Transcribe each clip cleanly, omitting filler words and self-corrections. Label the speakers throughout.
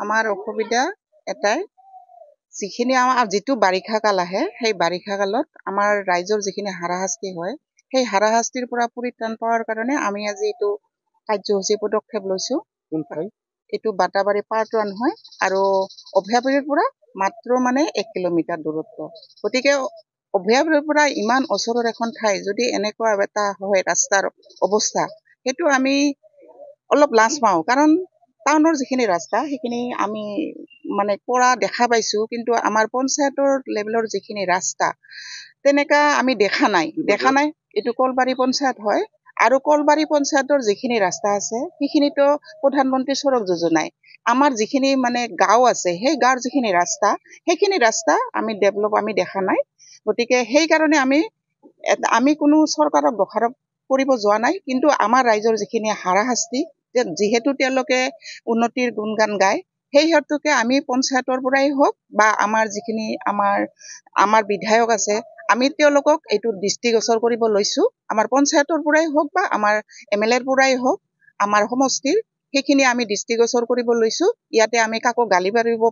Speaker 1: আমাৰ অসুবিধা এটাই যিখিনি আমাৰ যিটো বাৰিষা কাল আহে সেই বাৰিষা কালত আমাৰ ৰাইজৰ যিখিনি হাৰাশাস্তি হয় সেই হাৰাশাস্তিৰ পৰা পৰিত্ৰাণ পোৱাৰ কাৰণে আমি আজি এইটো কাৰ্যসূচী পদক্ষেপ লৈছো। এইটো বাটাবাৰী পাৰ্ট 1 হয় আৰু অভয়াপুৰীৰ পৰা মাত্ৰ 1 কিলোমিটাৰ দূৰত্ব। গতিকে অভয়াপুৰীৰ পৰা ইমান ওচৰৰ এখন ঠাই যদি এনেকুৱা এটা হয় ৰাস্তাৰ অৱস্থা, সেইটো আমি অলপ লাজ পাওঁ। কাৰণ টাউনৰ যিখিনি ৰাস্তা সেইখিনি আমি কৰা দেখা পাইছো, কিন্তু আমাৰ পঞ্চায়তৰ লেভেলৰ যিখিনি ৰাস্তা তেনেকা আমি দেখা নাই। এইটো কলবাৰী পঞ্চায়ত হয় আৰু কলবাৰী পঞ্চায়তৰ যিখিনি ৰাস্তা আছে সেইখিনিতো প্ৰধানমন্ত্ৰী সড়ক যোজনাই আমাৰ যিখিনি গাঁও আছে সেই গাঁৱৰ যিখিনি ৰাস্তা সেইখিনি ৰাস্তা আমি ডেভেলপ আমি দেখা নাই। গতিকে সেইকাৰণে আমি কোনো চৰকাৰক দোষাৰোপ কৰিব যোৱা নাই, কিন্তু আমাৰ ৰাইজৰ যিখিনি হাৰাশাস্তি যিহেতু তেওঁলোকে উন্নতিৰ গুণগান গায়, সেই হেতুকে আমি পঞ্চায়তৰ পৰাই হওক বা আমাৰ যিখিনি আমাৰ বিধায়ক আছে আমি তেওঁলোকক এইটো দৃষ্টিগোচৰ কৰিব লৈছো। আমাৰ পঞ্চায়তৰ পৰাই হওক বা আমাৰ MLAৰ পৰাই হওক আমাৰ সমষ্টিৰ সেইখিনি আমি দৃষ্টিগোচৰ কৰিব লৈছো। ইয়াতে আমি কাকো গালি পাৰিব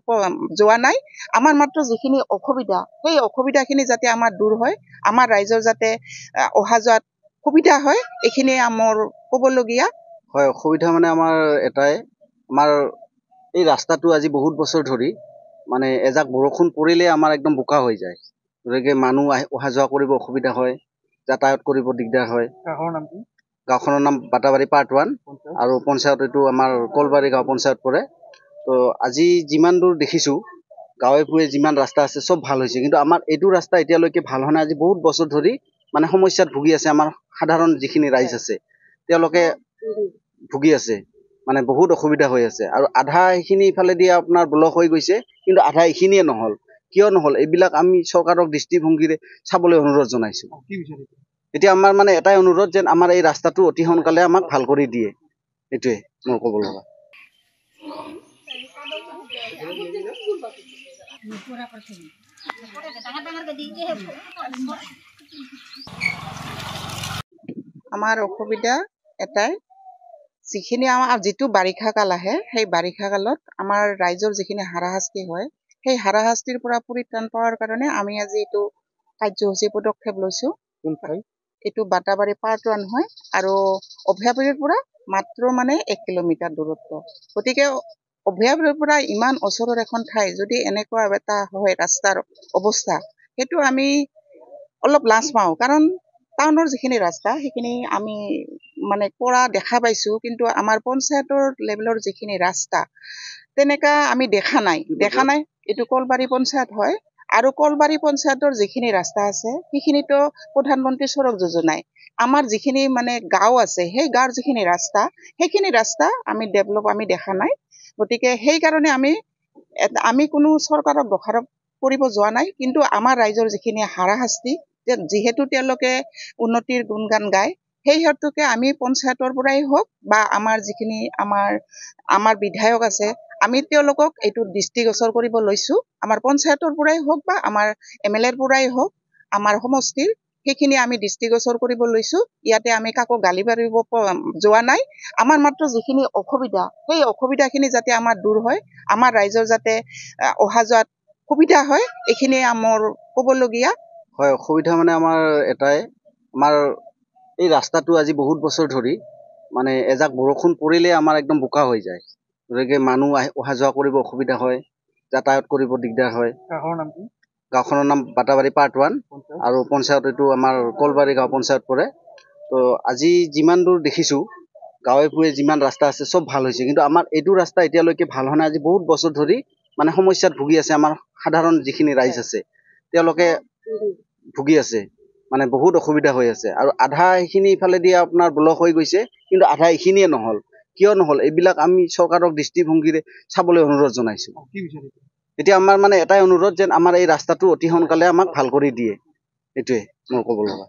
Speaker 1: যোৱা নাই। আমাৰ মাত্ৰ যিখিনি অসুবিধা সেই অসুবিধাখিনি যাতে আমাৰ দূৰ হয়, আমাৰ ৰাইজৰ যাতে অহা যোৱাত সুবিধা হয়, এইখিনি আমাৰ ক'বলগীয়া
Speaker 2: হয়। অসুবিধা আমাৰ এটাই, আমাৰ এই ৰাস্তাটো আজি বহুত বছৰ ধৰি এজাক বৰষুণ পৰিলে আমাৰ একদম বোকা হৈ যায়। গতিকে মানুহ অহা যোৱা কৰিব অসুবিধা হয়, যাতায়াত কৰিব দিগদাৰ হয়। গাঁওখনৰ নাম বাটাবাৰী পাৰ্ট 1 আৰু পঞ্চায়ত এইটো আমাৰ কলবাৰী গাঁও পঞ্চায়ত পৰে। তো আজি যিমান দূৰ দেখিছো গাঁৱে ভূঞে যিমান ৰাস্তা আছে চব ভাল হৈছে, কিন্তু আমাৰ এইটো ৰাস্তা এতিয়ালৈকে ভাল হোৱা নাই। আজি বহুত বছৰ ধৰি সমস্যাত ভুগি আছে আমাৰ সাধাৰণ যিখিনি ৰাইজ আছে, তেওঁলোকে ভুগি আছে, বহুত অসুবিধা হৈ আছে। আৰু আধা এইখিনি ইফালেদি আপোনাৰ ব্লক হৈ গৈছে, কিন্তু আধা এইখিনিয়ে নহল। কিয় নহল এইবিলাক আমি চৰকাৰক দৃষ্টিভংগীৰে চাবলৈ অনুৰোধ জনাইছো। এতিয়া আমাৰ এটাই অনুৰোধ যেন আমাৰ এই ৰাস্তাটো অতি সোনকালে আমাক ভাল কৰি দিয়ে, এইটোৱে মোৰ ক'ব লগা।
Speaker 1: আমাৰ অসুবিধা এটাই যিখিনি যিটো বাৰিষা কাল আহে সেই বাৰিষা কালত আমাৰ ৰাইজৰ যিখিনি হাৰাশাস্তি হয় সেই হাৰাশাস্তিৰ পৰা পৰিত্ৰাণ পোৱাৰ কাৰণে আমি আজি এইটো কাৰ্যসূচী পদক্ষেপ লৈছো। এইটো বাটাবাৰী পাৰ্ট 1 হয় আৰু অভয়াপুৰীৰ পৰা মাত্ৰ 1 কিলোমিটাৰ দূৰত্ব। গতিকে অভয়াপুৰীৰ পৰা ইমান ওচৰৰ এখন ঠাই যদি এনেকুৱা এটা হয় ৰাস্তাৰ অৱস্থা, সেইটো আমি অলপ লাজ পাওঁ। কাৰণ টাউনৰ যিখিনি ৰাস্তা সেইখিনি আমি কৰা দেখা পাইছো, কিন্তু আমাৰ পঞ্চায়তৰ লেভেলৰ যিখিনি ৰাস্তা তেনেকা আমি দেখা নাই। এইটো কলবাৰী পঞ্চায়ত হয় আৰু কলবাৰী পঞ্চায়তৰ যিখিনি ৰাস্তা আছে সেইখিনিতো প্ৰধানমন্ত্ৰী সড়ক যোজনাই আমাৰ যিখিনি গাঁও আছে সেই গাঁৱৰ যিখিনি ৰাস্তা সেইখিনি ৰাস্তা আমি ডেভেলপ আমি দেখা নাই। গতিকে সেইকাৰণে আমি কোনো চৰকাৰক দোষাৰোপ কৰিব যোৱা নাই, কিন্তু আমাৰ ৰাইজৰ যিখিনি হাৰাশাস্তি যিহেতু তেওঁলোকে উন্নতিৰ গুণগান গায়, সেই হেতুকে আমি পঞ্চায়তৰ পৰাই হওক বা আমাৰ যিখিনি আমাৰ বিধায়ক আছে আমি তেওঁলোকক এইটো দৃষ্টিগোচৰ কৰিব লৈছো। আমাৰ পঞ্চায়তৰ পৰাই হওক বা আমাৰ MLAৰ পৰাই হওক আমাৰ সমষ্টিৰ সেইখিনি আমি দৃষ্টিগোচৰ কৰিব লৈছো। ইয়াতে আমি কাকো গালি পাৰিব যোৱা নাই। আমাৰ মাত্ৰ যিখিনি অসুবিধা সেই অসুবিধাখিনি যাতে আমাৰ দূৰ হয়, আমাৰ ৰাইজৰ যাতে অহা যোৱাত সুবিধা হয়, এইখিনি আমাৰ ক'বলগীয়া
Speaker 2: হয়। অসুবিধা আমাৰ এটাই, আমাৰ এই ৰাস্তাটো আজি বহুত বছৰ ধৰি এজাক বৰষুণ পৰিলে আমাৰ একদম বোকা হৈ যায়। গতিকে মানুহ অহা যোৱা কৰিব অসুবিধা হয়, যাতায়াত কৰিব দিগদাৰ হয়। গাঁওখনৰ নাম বাটাবাৰী পাৰ্ট 1 আৰু পঞ্চায়ত এইটো আমাৰ কলবাৰী গাঁও পঞ্চায়ত পৰে। তো আজি যিমান দূৰ দেখিছো গাঁৱে ভূঞে যিমান ৰাস্তা আছে চব ভাল হৈছে, কিন্তু আমাৰ এইটো ৰাস্তা এতিয়ালৈকে ভাল হোৱা নাই। আজি বহুত বছৰ ধৰি সমস্যাত ভুগি আছে আমাৰ সাধাৰণ যিখিনি ৰাইজ আছে, তেওঁলোকে ভুগি আছে, বহুত অসুবিধা হৈ আছে। আৰু আধা এইখিনি ইফালেদি আপোনাৰ ব্লক হৈ গৈছে, কিন্তু আধা এইখিনিয়ে নহল। কিয় নহল এইবিলাক আমি চৰকাৰক দৃষ্টিভংগীৰে চাবলৈ অনুৰোধ জনাইছো। এতিয়া আমাৰ এটাই অনুৰোধ যেন আমাৰ এই ৰাস্তাটো অতি সোনকালে আমাক ভাল কৰি দিয়ে, এইটোৱে মোৰ ক'ব লগা।